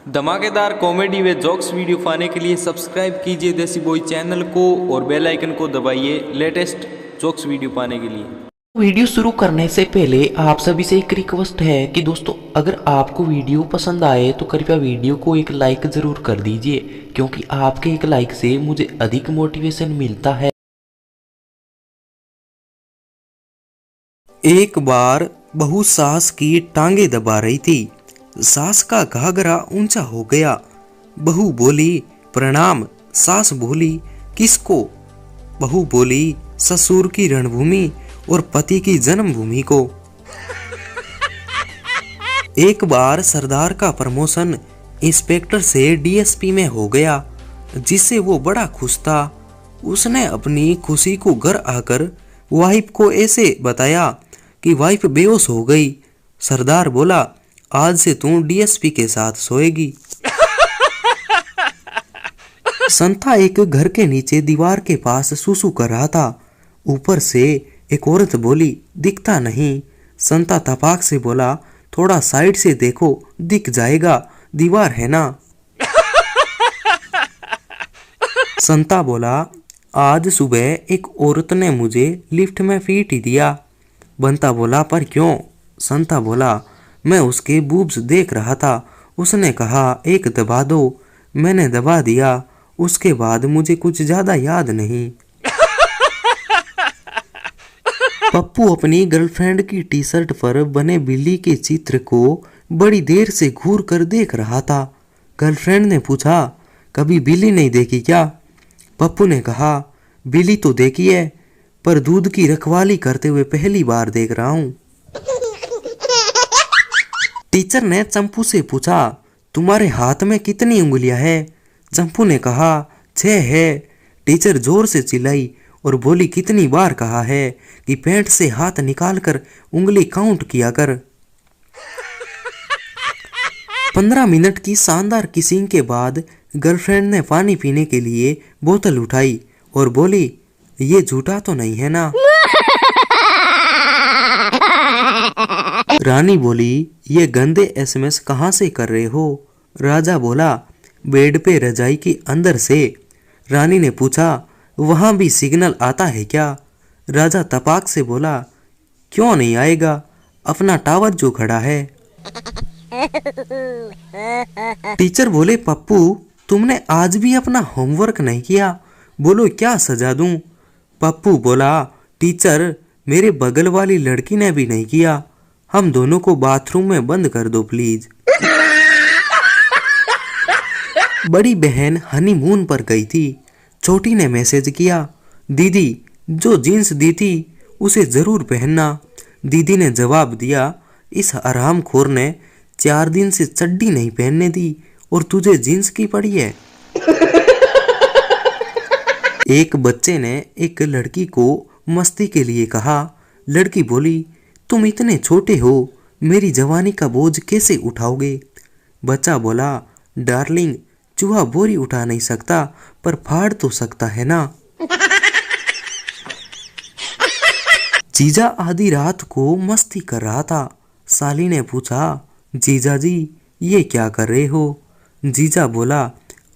धमाकेदार कॉमेडी व jokes video पाने के लिए सब्सक्राइब कीजिए देसी बॉय चैनल को और बेल आइकन को दबाइए लेटेस्ट जोक्स वीडियो पाने के लिए। वीडियो शुरू करने से पहले आप सभी से एक रिक्वेस्ट है कि दोस्तों अगर आपको वीडियो पसंद आए तो कृपया वीडियो को एक लाइक जरूर कर दीजिए, क्योंकि आपके एक लाइक से मुझे अधिक मोटिवेशन मिलता है। एक बार बहू सास की टांगे दबा रही थी। सास का घाघरा ऊंचा हो गया। बहू बोली प्रणाम। सास बोली किसको? बहू बोली ससुर की रणभूमि और पति की जन्मभूमि को। एक बार सरदार का प्रमोशन इंस्पेक्टर से डीएसपी में हो गया, जिससे वो बड़ा खुश था। उसने अपनी खुशी को घर आकर वाइफ को ऐसे बताया कि वाइफ बेहोश हो गई। सरदार बोला आज से तू डीएसपी के साथ सोएगी। संता एक घर के नीचे दीवार के पास सुसु कर रहा था। ऊपर से एक औरत बोली दिखता नहीं। संता तपाक से बोला थोड़ा साइड से देखो, दिख जाएगा, दीवार है ना। संता बोला आज सुबह एक औरत ने मुझे लिफ्ट में पीट दिया। बंता बोला पर क्यों? संता बोला मैं उसके बूब्स देख रहा था। उसने कहा एक दबा दो, मैंने दबा दिया। उसके बाद मुझे कुछ ज्यादा याद नहीं। पप्पू अपनी गर्लफ्रेंड की टी शर्ट पर बने बिल्ली के चित्र को बड़ी देर से घूर कर देख रहा था। गर्लफ्रेंड ने पूछा कभी बिल्ली नहीं देखी क्या? पप्पू ने कहा बिल्ली तो देखी है, पर दूध की रखवाली करते हुए पहली बार देख रहा हूँ। टीचर ने चंपू से पूछा तुम्हारे हाथ में कितनी उंगलियां हैं? चंपू ने कहा 6 है। टीचर जोर से चिल्लाई और बोली कितनी बार कहा है कि पैंट से हाथ निकालकर उंगली काउंट किया कर। 15 मिनट की शानदार किसिंग के बाद गर्लफ्रेंड ने पानी पीने के लिए बोतल उठाई और बोली ये झूठा तो नहीं है ना? रानी बोली ये गंदे एसएमएस कहाँ से कर रहे हो? राजा बोला बेड पे रजाई के अंदर से। रानी ने पूछा वहां भी सिग्नल आता है क्या? राजा तपाक से बोला क्यों नहीं आएगा, अपना टावर जो खड़ा है। टीचर बोले पप्पू तुमने आज भी अपना होमवर्क नहीं किया, बोलो क्या सजा दूं? पप्पू बोला टीचर मेरे बगल वाली लड़की ने भी नहीं किया, हम दोनों को बाथरूम में बंद कर दो प्लीज। बड़ी बहन हनीमून पर गई थी। छोटी ने मैसेज किया दीदी जो जीन्स दी थी उसे जरूर पहनना। दीदी ने जवाब दिया इस हरामखोर ने 4 दिन से चड्डी नहीं पहनने दी और तुझे जीन्स की पड़ी है। एक बच्चे ने एक लड़की को मस्ती के लिए कहा। लड़की बोली तुम इतने छोटे हो, मेरी जवानी का बोझ कैसे उठाओगे? बच्चा बोला डार्लिंग चूहा बोरी उठा नहीं सकता, पर फाड़ तो सकता है ना। जीजा आधी रात को मस्ती कर रहा था। साली ने पूछा जीजा जी ये क्या कर रहे हो? जीजा बोला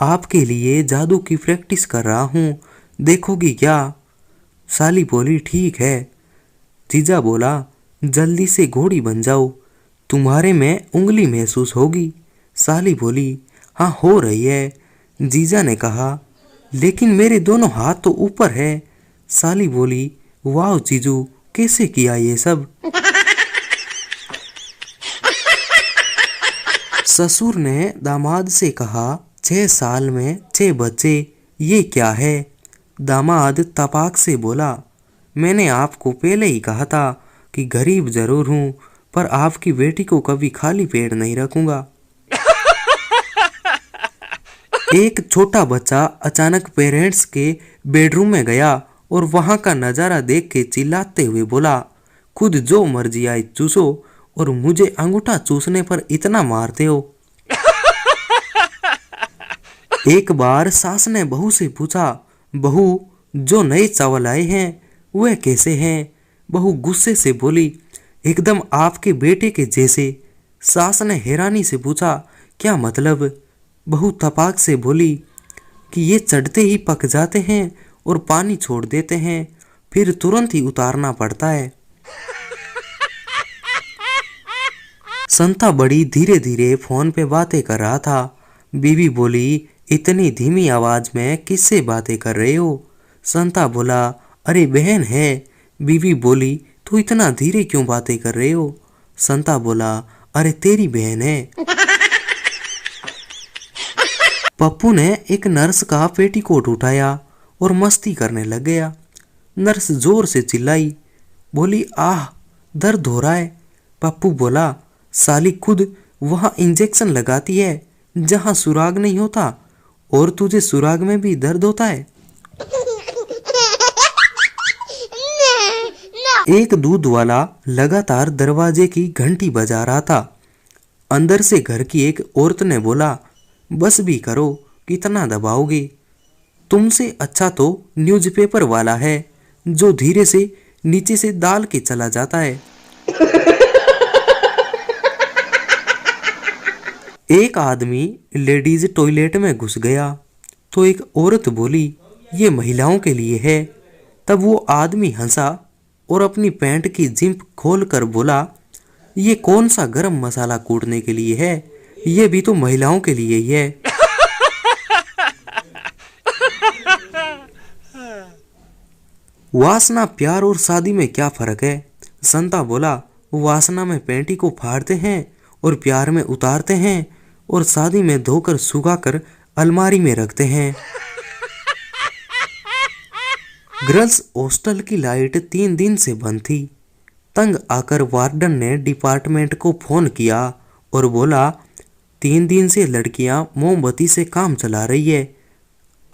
आपके लिए जादू की प्रैक्टिस कर रहा हूँ, देखोगी क्या? साली बोली ठीक है। जीजा बोला जल्दी से घोड़ी बन जाओ, तुम्हारे में उंगली महसूस होगी। साली बोली हाँ हो रही है। जीजा ने कहा लेकिन मेरे दोनों हाथ तो ऊपर है। साली बोली वाह जीजू कैसे किया ये सब? ससुर ने दामाद से कहा 6 साल में 6 बच्चे, ये क्या है? दामाद तपाक से बोला मैंने आपको पहले ही कहा था कि गरीब जरूर हूं, पर आपकी बेटी को कभी खाली पेट नहीं रखूंगा। एक छोटा बच्चा अचानक पेरेंट्स के बेडरूम में गया और वहां का नजारा देख के चिल्लाते हुए बोला खुद जो मर्जी आए चूसो और मुझे अंगूठा चूसने पर इतना मारते हो। एक बार सास ने बहू से पूछा बहू जो नए चावल आए हैं वह कैसे हैं? बहू गुस्से से बोली एकदम आपके बेटे के जैसे। सास ने हैरानी से पूछा क्या मतलब? बहू तपाक से बोली कि ये चढ़ते ही पक जाते हैं और पानी छोड़ देते हैं, फिर तुरंत ही उतारना पड़ता है। संता बड़ी धीरे धीरे फोन पे बातें कर रहा था। बीवी बोली, इतनी धीमी आवाज में किससे बातें कर रहे हो? संता बोला, अरे बहन है। बीवी बोली, तू इतना धीरे क्यों बातें कर रहे हो? संता बोला, अरे तेरी बहन है। पप्पू ने एक नर्स का पेटीकोट उठाया और मस्ती करने लग गया। नर्स जोर से चिल्लाई, बोली, आह दर्द हो रहा है। पप्पू बोला, साली खुद वहां इंजेक्शन लगाती है जहां सुराग नहीं होता, और तुझे सुराग में भी दर्द होता है। एक दूध वाला लगातार दरवाजे की घंटी बजा रहा था। अंदर से घर की एक औरत ने बोला, बस भी करो, कितना दबाओगे? तुमसे अच्छा तो न्यूज़पेपर वाला है जो धीरे से नीचे से डाल के चला जाता है। एक आदमी लेडीज टॉयलेट में घुस गया तो एक औरत बोली, ये महिलाओं के लिए है। तब वो आदमी हंसा और अपनी पैंट की जिप खोलकर बोला, ये कौन सा गरम मसाला कूटने के लिए है? ये भी तो महिलाओं के लिए ही है। वासना, प्यार और शादी में क्या फर्क है? संता बोला, वासना में पेंटी को फाड़ते हैं और प्यार में उतारते हैं और शादी में धोकर सुखाकर अलमारी में रखते हैं। गर्ल्स हॉस्टल की लाइट 3 दिन से बंद थी। तंग आकर वार्डन ने डिपार्टमेंट को फोन किया और बोला, 3 दिन से लड़कियां मोमबत्ती से काम चला रही है,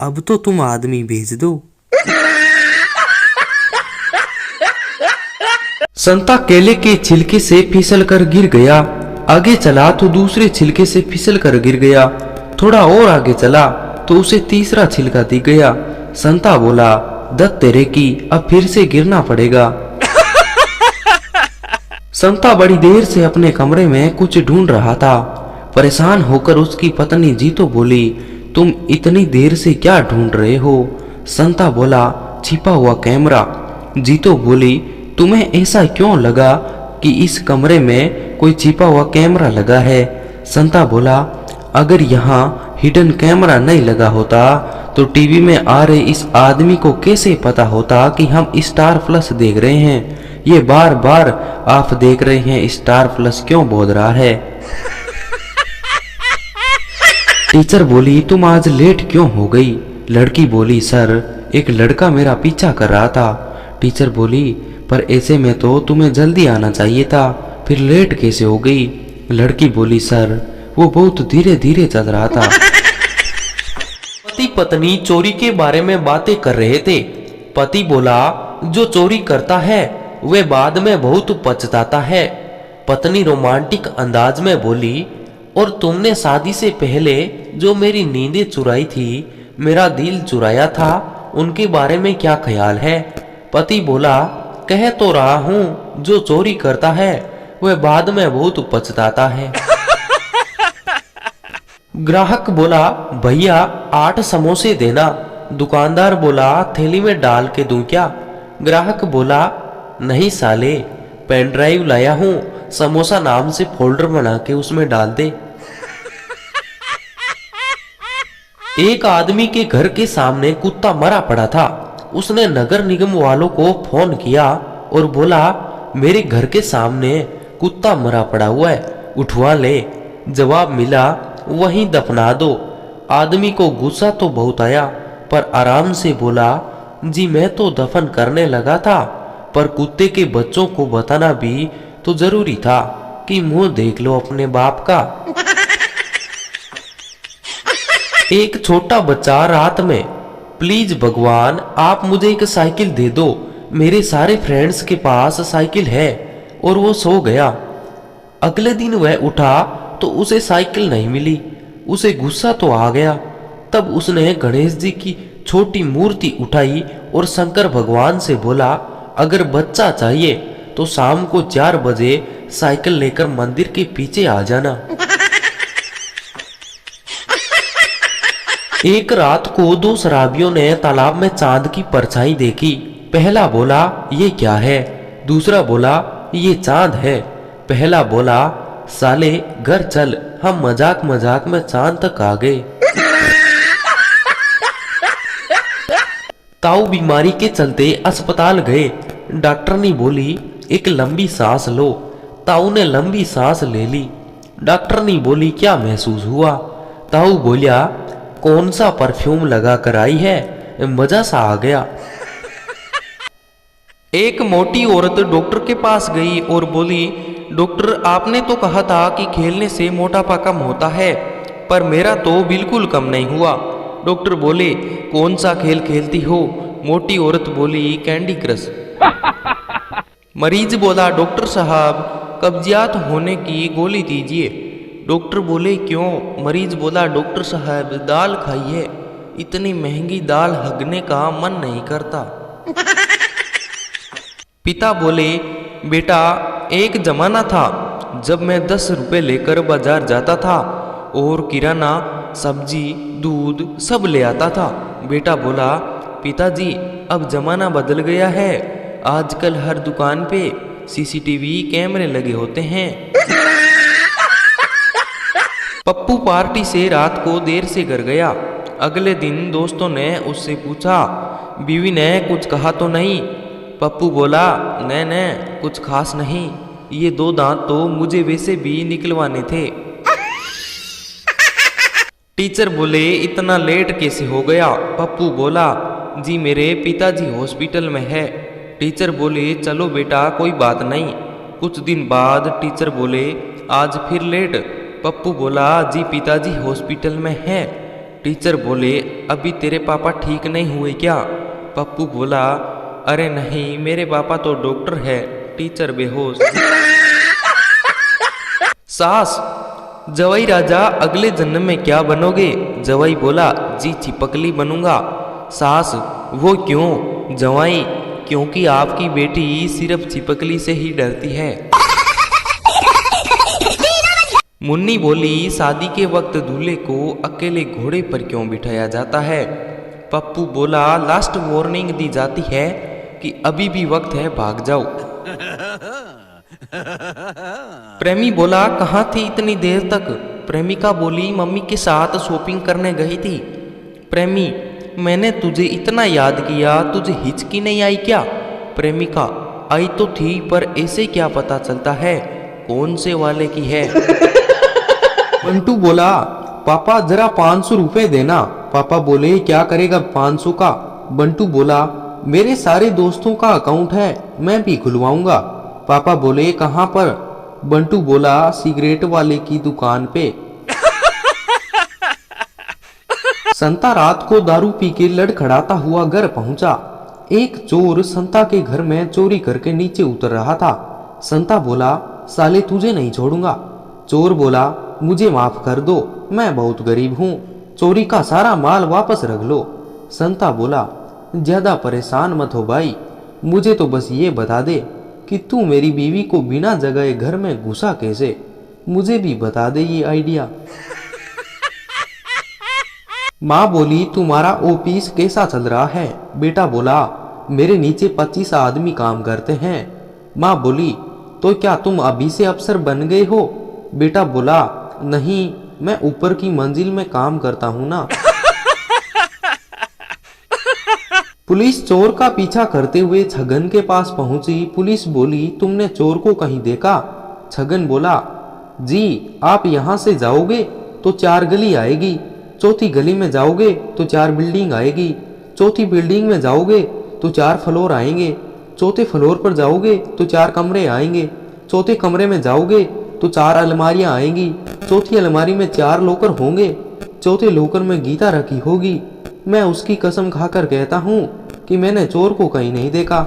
अब तो तुम आदमी भेज दो। संता केले के छिलके से फिसल कर गिर गया। आगे चला तो दूसरे छिलके से फिसल कर गिर गया। थोड़ा और आगे चला तो उसे तीसरा छिलका दिख गया। संता बोला, दत्त तेरे की, अब फिर से गिरना पड़ेगा। संता बड़ी देर से अपने कमरे में कुछ ढूंढ रहा था। परेशान होकर उसकी पत्नी जीतो बोली, तुम इतनी देर से क्या ढूंढ रहे हो? संता बोला, छिपा हुआ कैमरा। जीतो बोली, तुम्हें ऐसा क्यों लगा कि इस कमरे में कोई छिपा हुआ कैमरा लगा है? संता बोला, अगर यहाँ हिडन कैमरा नहीं लगा होता तो टीवी में आ रहे इस आदमी को कैसे पता होता कि हम स्टार प्लस देख रहे हैं? ये बार बार आप देख रहे हैं स्टार प्लस क्यों बोल रहा है? टीचर बोली, तुम आज लेट क्यों हो गई? लड़की बोली, सर एक लड़का मेरा पीछा कर रहा था। टीचर बोली, पर ऐसे में तो तुम्हें जल्दी आना चाहिए था, फिर लेट कैसे हो गई? लड़की बोली, सर वो बहुत धीरे धीरे चल रहा था। पति पत्नी चोरी के बारे में बातें कर रहे थे। पति बोला, जो चोरी करता है वह बाद में बहुत पछताता है। पत्नी रोमांटिक अंदाज में बोली, और तुमने शादी से पहले जो मेरी नींदें चुराई थी, मेरा दिल चुराया था, उनके बारे में क्या ख्याल है? पति बोला, कह तो रहा हूं, जो चोरी करता है वह बाद में बहुत पछताता है। ग्राहक बोला, भैया 8 समोसे देना। दुकानदार बोला, थैली में डाल के दूं क्या? ग्राहक बोला, नहीं साले, पेन ड्राइव लाया हूं, समोसा नाम से फोल्डर बना के उसमें डाल दे। एक आदमी के घर के सामने कुत्ता मरा पड़ा था। उसने नगर निगम वालों को फोन किया और बोला, मेरे घर के सामने कुत्ता मरा पड़ा हुआ है, उठवा ले। जवाब मिला, वहीं दफना दो। आदमी को गुस्सा तो बहुत आया, पर आराम से बोला, जी मैं तो दफन करने लगा था, पर कुत्ते के बच्चों को बताना भी तो जरूरी था कि मुंह देख लो अपने बाप का। एक छोटा बच्चा रात में, प्लीज भगवान आप मुझे एक साइकिल दे दो, मेरे सारे फ्रेंड्स के पास साइकिल है, और वो सो गया। अगले दिन वह उठा तो उसे साइकिल नहीं मिली। उसे गुस्सा तो आ गया। तब उसने गणेश जी की छोटी मूर्ति उठाई और शंकर भगवान से बोला, अगर बच्चा चाहिए तो शाम को 4 बजे साइकिल लेकर मंदिर के पीछे आ जाना। एक रात को दो शराबियों ने तालाब में चांद की परछाई देखी। पहला बोला ये क्या है, दूसरा बोला ये चांद है। पहला बोला साले घर चल, हम मजाक मजाक में चांद तक आ गए। ताऊ बीमारी के चलते अस्पताल गए। डॉक्टरनी बोली एक लंबी सांस लो। ताऊ ने लंबी सांस ले ली। डॉक्टरनी बोली क्या महसूस हुआ? ताऊ बोलिया कौन सा परफ्यूम लगा कर आई है, मजा सा आ गया। एक मोटी औरत डॉक्टर के पास गई और बोली डॉक्टर आपने तो कहा था कि खेलने से मोटापा कम होता है, पर मेरा तो बिल्कुल कम नहीं हुआ। डॉक्टर बोले कौन सा खेल खेलती हो? मोटी औरत बोली कैंडी क्रश। मरीज बोला डॉक्टर साहब कब्जियत होने की गोली दीजिए। डॉक्टर बोले क्यों? मरीज बोला डॉक्टर साहब दाल खाइए, इतनी महंगी दाल हगने का मन नहीं करता। पिता बोले बेटा एक जमाना था जब मैं 10 रुपए लेकर बाजार जाता था और किराना सब्जी दूध सब ले आता था। बेटा बोला पिताजी अब जमाना बदल गया है, आजकल हर दुकान पे सीसीटीवी कैमरे लगे होते हैं। पप्पू पार्टी से रात को देर से घर गया। अगले दिन दोस्तों ने उससे पूछा बीवी ने कुछ कहा तो नहीं? पप्पू बोला नहीं कुछ खास नहीं, ये 2 दांत तो मुझे वैसे भी निकलवाने थे। टीचर बोले इतना लेट कैसे हो गया? पप्पू बोला जी मेरे पिताजी हॉस्पिटल में है। टीचर बोले चलो बेटा कोई बात नहीं। कुछ दिन बाद टीचर बोले आज फिर लेट। पप्पू बोला जी पिताजी हॉस्पिटल में है। टीचर बोले अभी तेरे पापा ठीक नहीं हुए क्या? पप्पू बोला अरे नहीं मेरे पापा तो डॉक्टर है। टीचर बेहोश। सास जवाई राजा अगले जन्म में क्या बनोगे? जवाई बोला जी चिपकली बनूंगा। सास वो क्यों? जवाई क्योंकि आपकी बेटी सिर्फ चिपकली से ही डरती है। मुन्नी बोली शादी के वक्त दूल्हे को अकेले घोड़े पर क्यों बिठाया जाता है? पप्पू बोला लास्ट वार्निंग दी जाती है कि अभी भी वक्त है भाग जाओ। प्रेमी बोला कहाँ थी इतनी देर तक? प्रेमिका बोली मम्मी के साथ शॉपिंग करने गई थी। प्रेमी मैंने तुझे इतना याद किया, तुझे हिचकी नहीं आई क्या? प्रेमिका आई तो थी पर ऐसे क्या पता चलता है कौन से वाले की है? बंटू बोला पापा जरा 500 रुपए देना। पापा बोले क्या करेगा 500 का? बंटू बोला मेरे सारे दोस्तों का अकाउंट है, मैं भी खुलवाऊंगा। पापा बोले कहाँ पर? बंटू बोला सिगरेट वाले की दुकान पे। संता रात को दारू पी के लड़खड़ाता हुआ घर पहुंचा। एक चोर संता के घर में चोरी करके नीचे उतर रहा था। संता बोला साले तुझे नहीं छोड़ूंगा। चोर बोला मुझे माफ कर दो, मैं बहुत गरीब हूँ, चोरी का सारा माल वापस रख लो। संता बोला ज्यादा परेशान मत हो भाई, मुझे तो बस ये बता दे कि तू मेरी बीवी को बिना जगह घर में घुसा कैसे? मुझे भी बता दे ये आइडिया। माँ बोली तुम्हारा ऑफिस कैसा चल रहा है? बेटा बोला मेरे नीचे 25 आदमी काम करते हैं। माँ बोली तो क्या तुम अभी से अफसर बन गए हो? बेटा बोला नहीं, मैं ऊपर की मंजिल में काम करता हूँ ना। पुलिस चोर का पीछा करते हुए छगन के पास पहुंची। पुलिस बोली तुमने चोर को कहीं देखा? छगन बोला जी आप यहाँ से जाओगे तो 4 गली आएगी, चौथी गली में जाओगे तो 4 बिल्डिंग आएगी, चौथी बिल्डिंग में जाओगे तो 4 फ्लोर आएंगे, चौथे फ्लोर पर जाओगे तो 4 कमरे आएंगे, चौथे कमरे में जाओगे तो 4 अलमारियां आएंगी, चौथी अलमारी में 4 लॉकर होंगे, चौथे लॉकर में गीता रखी होगी। मैं उसकी कसम खाकर कहता हूँ कि मैंने चोर को कहीं नहीं देखा।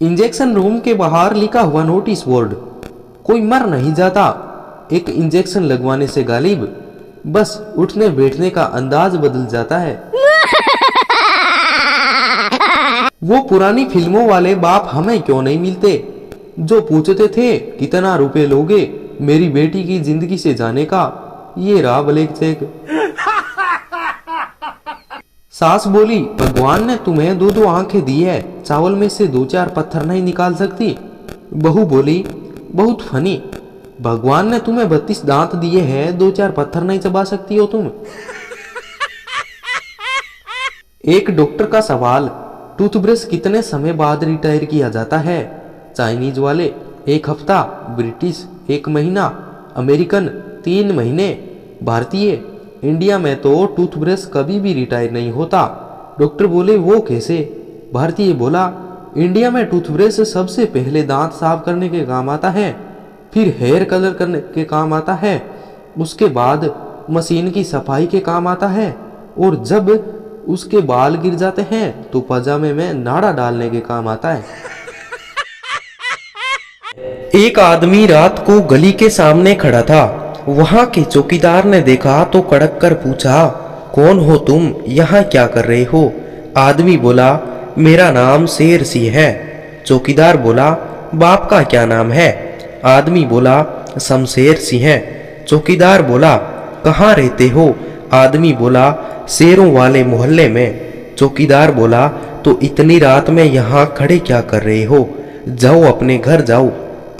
इंजेक्शन रूम के बाहर लिखा हुआ नोटिस बोर्ड। कोई मर नहीं जाता एक इंजेक्शन लगवाने से गालिब, बस उठने बैठने का अंदाज बदल जाता है। वो पुरानी फिल्मों वाले बाप हमें क्यों नहीं मिलते जो पूछते थे कितना रुपए लोगे मेरी बेटी की जिंदगी से जाने का? ये रहा ब्लैक चेक। सास बोली, भगवान ने तुम्हें दो दो आंखें दी है, चावल में से दो चार पत्थर नहीं निकाल सकती। बहू बोली, बहुत फनी, भगवान ने तुम्हें 32 दांत दिए हैं, दो चार पत्थर नहीं चबा सकती हो तुम। एक डॉक्टर का सवाल, टूथब्रश कितने समय बाद रिटायर किया जाता है? चाइनीज वाले, 1 हफ्ता, ब्रिटिश 1 महीना, अमेरिकन 3 महीने, भारतीय, इंडिया में तो टूथब्रश कभी भी रिटायर नहीं होता। डॉक्टर बोले, वो कैसे? भारतीय बोला, इंडिया में टूथब्रश सबसे पहले दांत साफ करने के काम आता है, फिर हेयर कलर करने के काम आता है, उसके बाद मशीन की सफाई के काम आता है, और जब उसके बाल गिर जाते हैं तो पजामे में नाड़ा डालने के काम आता है। एक आदमी रात को गली के सामने खड़ा था। वहां के चौकीदार ने देखा तो कड़क कर पूछा, कौन हो तुम, यहाँ क्या कर रहे हो? आदमी बोला, मेरा नाम शेर सिंह है। चौकीदार बोला, बाप का क्या नाम है? आदमी बोला, शमशेर सिंह है। चौकीदार बोला, कहाँ रहते हो? आदमी बोला, शेरों वाले मोहल्ले में। चौकीदार बोला, तो इतनी रात में यहाँ खड़े क्या कर रहे हो? जाओ अपने घर जाओ।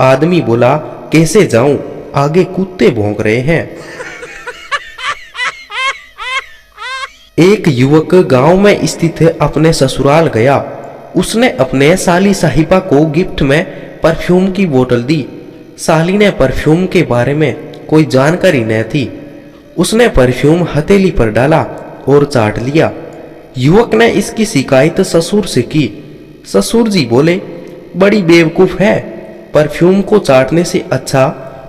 आदमी बोला, कैसे जाऊं, आगे कुत्ते भौंक रहे हैं। एक युवक गांव में स्थित अपने ससुराल गया। उसने अपने साली साहिबा को गिफ्ट में परफ्यूम की बोतल दी। साली ने परफ्यूम के बारे में कोई जानकारी न थी। उसने परफ्यूम हथेली पर डाला और चाट लिया। युवक ने इसकी शिकायत ससुर से की। ससुर जी बोले, बड़ी बेवकूफ है, परफ्यूम को चाटने से अच्छा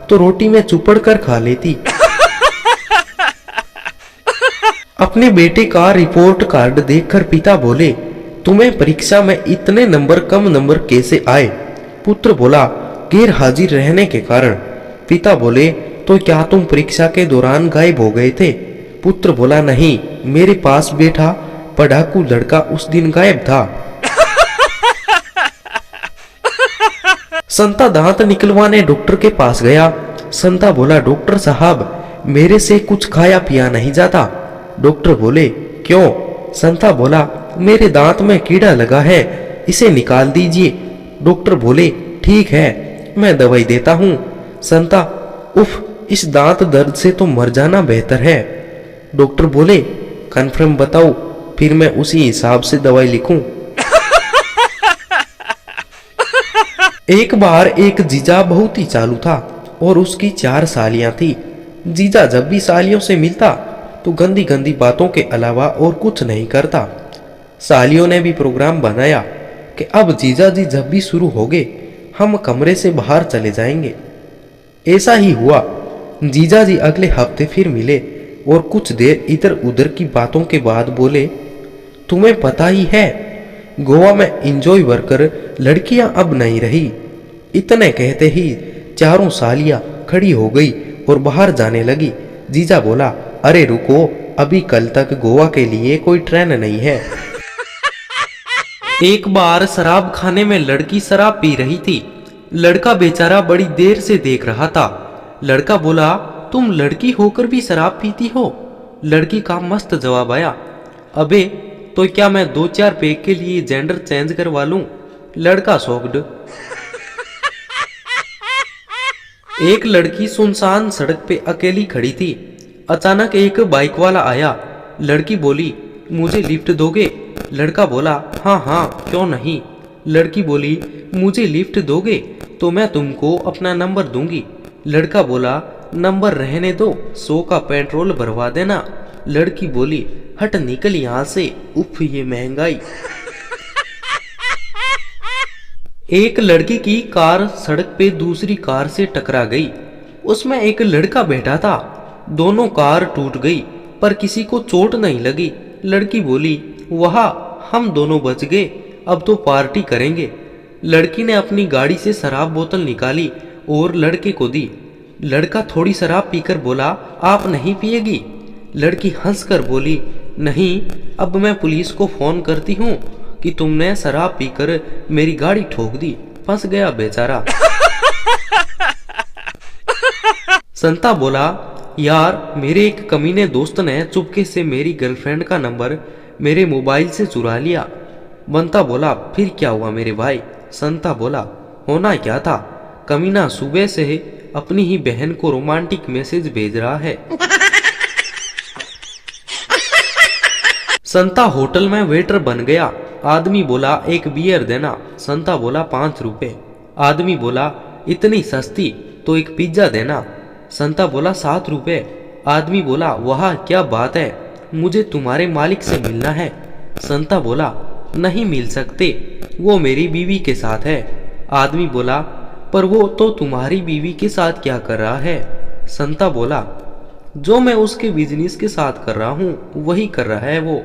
तो रोटी में चुपड़ कर खा लेती। अपने बेटे का रिपोर्ट कार्ड देखकर पिता बोले, तुम्हें परीक्षा में इतने नंबर कम नंबर कैसे आए? पुत्र बोला, गैर हाजिर रहने के कारण। पिता बोले, तो क्या तुम परीक्षा के दौरान गायब हो गए थे? पुत्र बोला, नहीं, मेरे पास बैठा पढ़ाकू लड़का उस दिन गायब था। संता दांत निकलवाने डॉक्टर के पास गया। संता बोला, डॉक्टर साहब, मेरे से कुछ खाया पिया नहीं जाता। डॉक्टर बोले, क्यों? संता बोला, मेरे दांत में कीड़ा लगा है, इसे निकाल दीजिए। डॉक्टर बोले, ठीक है, मैं दवाई देता हूँ। संता, उफ, इस दांत दर्द से तो मर जाना बेहतर है। डॉक्टर बोले, कन्फर्म बताओ, फिर मैं उसी हिसाब से दवाई लिखूं। एक बार एक जीजा बहुत ही चालू था और उसकी 4 सालियां थी। जीजा जब भी सालियों से मिलता तो गंदी गंदी बातों के अलावा और कुछ नहीं करता। सालियों ने भी प्रोग्राम बनाया कि अब जीजा जी जब भी शुरू होंगे हम कमरे से बाहर चले जाएंगे। ऐसा ही हुआ। जीजा जी अगले हफ्ते फिर मिले और कुछ देर इधर उधर की बातों के बाद बोले, तुम्हें पता ही है गोवा में एंजॉय वर्कर लड़कियां अब नहीं रही। इतने कहते ही चारों सालियां खड़ी हो गई और बाहर जाने लगी। जीजा बोला, अरे रुको, अभी कल तक गोवा के लिए कोई ट्रेन नहीं है। एक बार शराब खाने में लड़की शराब पी रही थी। लड़का बेचारा बड़ी देर से देख रहा था। लड़का बोला, तुम लड़की होकर भी शराब पीती हो? लड़की का मस्त जवाब आया, अबे तो क्या मैं 2-4 पैक के लिए जेंडर चेंज करवा लूं? लड़का शॉक्ड। एक लड़की सुनसान सड़क पे अकेली खड़ी थी। अचानक एक बाइक वाला आया। लड़की बोली, मुझे लिफ्ट दोगे? लड़का बोला, हाँ हाँ, क्यों नहीं। लड़की बोली, मुझे लिफ्ट दोगे तो मैं तुमको अपना नंबर दूंगी। लड़का बोला, नंबर रहने दो, 100 का पेट्रोल भरवा देना। लड़की बोली, हट निकल यहाँ से, उफ ये महंगाई। एक लड़की की कार सड़क पे दूसरी कार से टकरा गई। उसमें एक लड़का बैठा था। दोनों कार टूट गई पर किसी को चोट नहीं लगी। लड़की बोली, वाह, हम दोनों बच गए, अब तो पार्टी करेंगे। लड़की ने अपनी गाड़ी से शराब बोतल निकाली और लड़के को दी। लड़का थोड़ी शराब पीकर बोला, आप नहीं पिएगी? लड़की हंसकर बोली, नहीं, अब मैं पुलिस को फोन करती हूँ कि तुमने शराब पीकर मेरी गाड़ी ठोक दी। फंस गया बेचारा। संता बोला, यार, मेरे एक कमीने दोस्त ने चुपके से मेरी गर्लफ्रेंड का नंबर मेरे मोबाइल से चुरा लिया। बंता बोला, फिर क्या हुआ मेरे भाई? संता बोला, होना क्या था, कमीना सुबह से अपनी ही बहन को रोमांटिक मैसेज भेज रहा है। संता होटल में वेटर बन गया। आदमी बोला, एक बियर देना। संता बोला, 5 रुपए। आदमी बोला, इतनी सस्ती, तो एक पिज्जा देना। संता बोला, 7 रुपए। आदमी बोला, वाह क्या बात है, मुझे तुम्हारे मालिक से मिलना है। संता बोला, नहीं मिल सकते, वो मेरी बीवी के साथ है। आदमी बोला, पर वो तो तुम्हारी बीवी के साथ क्या कर रहा है? संता बोला, जो मैं उसके बिजनेस के साथ कर रहा हूँ वही कर रहा है वो।